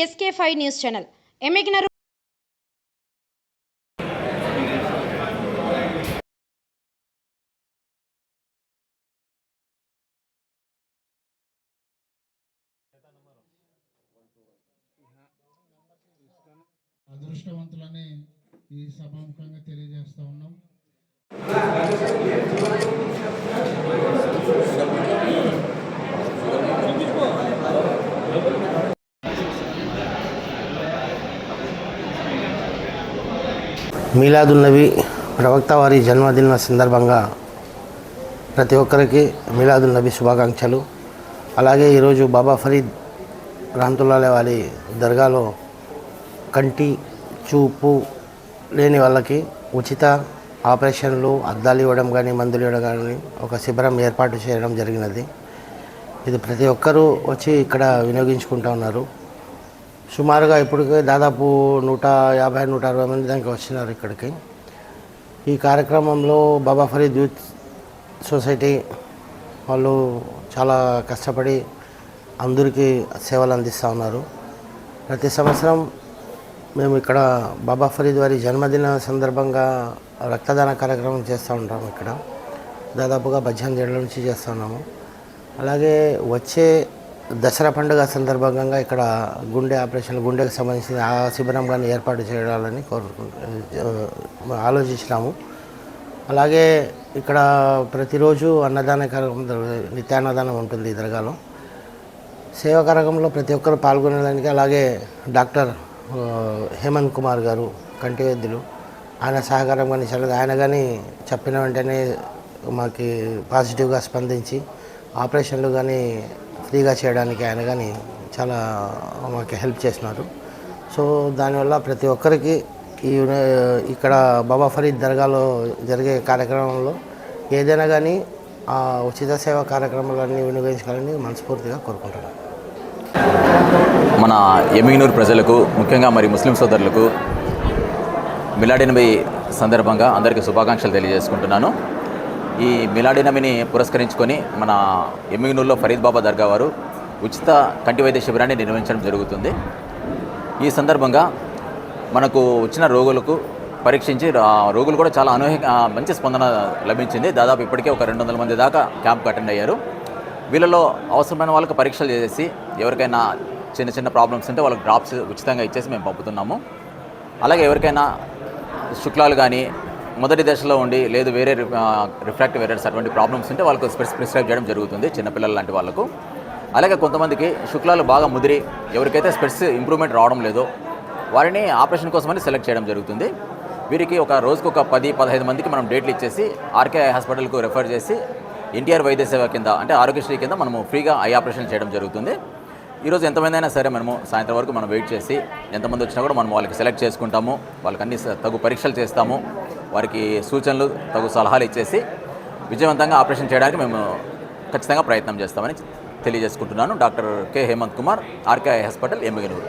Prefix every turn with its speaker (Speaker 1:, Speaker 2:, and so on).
Speaker 1: SK5 news channel ఎమ్మిగినరు
Speaker 2: అదృష్టవంతులని ఈ సభాముఖంగా తెలియజేస్తా ఉన్నాం.
Speaker 3: మీలాదున్ నబీ ప్రవక్త వారి జన్మదిన సందర్భంగా ప్రతి ఒక్కరికి మీలాదున్ నబీ శుభాకాంక్షలు. అలాగే ఈరోజు బాబా ఫరీద్ రహమతుల్లాహి వారి దర్గాలో కంటి చూపు లేని వాళ్ళకి ఉచిత ఆపరేషన్లు, అద్దాలు ఇవ్వడం కానీ, మందులు ఇవ్వడం కానీ ఒక శిబిరం ఏర్పాటు చేయడం జరిగినది. ఇది ప్రతి ఒక్కరూ వచ్చి ఇక్కడ వినియోగించుకుంటూ ఉన్నారు. సుమారుగా ఇప్పటికే దాదాపు 150-160 మంది దాకా వచ్చినారు ఇక్కడికి. ఈ కార్యక్రమంలో బాబా ఫరీద్ యూత్ సొసైటీ వాళ్ళు చాలా కష్టపడి అందరికీ సేవలు అందిస్తూ ఉన్నారు. ప్రతి సంవత్సరం మేము ఇక్కడ బాబా ఫరీద్ వారి జన్మదిన సందర్భంగా రక్తదాన కార్యక్రమం చేస్తూ ఉంటాము. ఇక్కడ దాదాపుగా 18 ఏళ్ళ నుంచి చేస్తున్నాము. అలాగే వచ్చే దసరా పండుగ సందర్భంగా ఇక్కడ గుండె ఆపరేషన్, గుండెకు సంబంధించిన ఆ శిబిరం కానీ ఏర్పాటు చేయాలని ఆలోచించినాము. అలాగే ఇక్కడ ప్రతిరోజు అన్నదాన కార్యక్రమం, నిత్యాన్నదానం ఉంటుంది ఈ దర్గాలో. సేవా కార్యక్రమంలో ప్రతి ఒక్కరు పాల్గొనేదానికి, అలాగే డాక్టర్ హేమంత్ కుమార్ గారు కంటి వైద్యులు, ఆయన సహకారం కానీ ఆయన కానీ చెప్పిన వెంటనే మాకు పాజిటివ్గా స్పందించి ఆపరేషన్లు కానీ ఫ్రీగా చేయడానికి ఆయన కానీ చాలా మాకు హెల్ప్ చేసినారు. సో దానివల్ల ప్రతి ఒక్కరికి ఇక్కడ బాబా ఫరీద్ దర్గాలో జరిగే కార్యక్రమంలో ఏదైనా కానీ ఉచిత సేవా కార్యక్రమాలన్నీ వినియోగించాలని మనస్ఫూర్తిగా కోరుకుంటున్నాను.
Speaker 4: మన ఎమ్మిగనూరు ప్రజలకు, ముఖ్యంగా మరి ముస్లిం సోదరులకు మిలాడి నబీ సందర్భంగా అందరికీ శుభాకాంక్షలు తెలియజేసుకుంటున్నాను. ఈ మిలాడి నబీని పురస్కరించుకొని మన ఎమ్మిగనూరులో ఫరీద్ బాబా దర్గా వారు ఉచిత కంటి వైద్య శిబిరాన్ని నిర్వహించడం జరుగుతుంది. ఈ సందర్భంగా మనకు వచ్చిన రోగులకు పరీక్షించి రోగులు కూడా చాలా మంచి స్పందన లభించింది. దాదాపు ఇప్పటికే ఒక 200 మంది దాకా క్యాంప్కి అటెండ్ అయ్యారు. వీళ్ళలో అవసరమైన వాళ్ళకు పరీక్షలు చేసి ఎవరికైనా చిన్న చిన్న ప్రాబ్లమ్స్ ఉంటే వాళ్ళకి డ్రాప్స్ ఉచితంగా ఇచ్చేసి మేము పంపుతున్నాము. అలాగే ఎవరికైనా శుక్లాలు కానీ మొదటి దశలో ఉండి లేదు వేరే రిఫ్రాక్టివ్ ఎర్రర్స్ అటువంటి ప్రాబ్లమ్స్ ఉంటే వాళ్ళకు స్పెట్స్ ప్రిస్క్రైబ్ చేయడం జరుగుతుంది చిన్నపిల్లల లాంటి వాళ్ళకు. అలాగే కొంతమందికి శుక్లాలు బాగా ముదిరి ఎవరికైతే స్పెట్స్ ఇంప్రూవ్మెంట్ రావడం లేదో వారిని ఆపరేషన్ కోసమని సెలెక్ట్ చేయడం జరుగుతుంది. వీరికి ఒక రోజుకు ఒక 10-15 మందికి మనం డేట్లు ఇచ్చేసి ఆర్కే హాస్పిటల్కు రెఫర్ చేసి ఎన్టీఆర్ వైద్య సేవ కింద, అంటే ఆరోగ్యశ్రీ కింద మనము ఫ్రీగా ఐ ఆపరేషన్ చేయడం జరుగుతుంది. ఈరోజు ఎంతమంది అయినా సరే మనము సాయంత్రం వరకు మనం వెయిట్ చేసి ఎంతమంది వచ్చినా కూడా మనం వాళ్ళకి సెలెక్ట్ చేసుకుంటాము. వాళ్ళకి అన్ని తగు పరీక్షలు చేస్తాము, వారికి సూచనలు, తగు సలహాలు ఇచ్చేసి విజయవంతంగా ఆపరేషన్ చేయడానికి మేము ఖచ్చితంగా ప్రయత్నం చేస్తామని తెలియజేసుకుంటున్నాను. Doctor K Hemant Kumar, RK hospital, Emmiganur.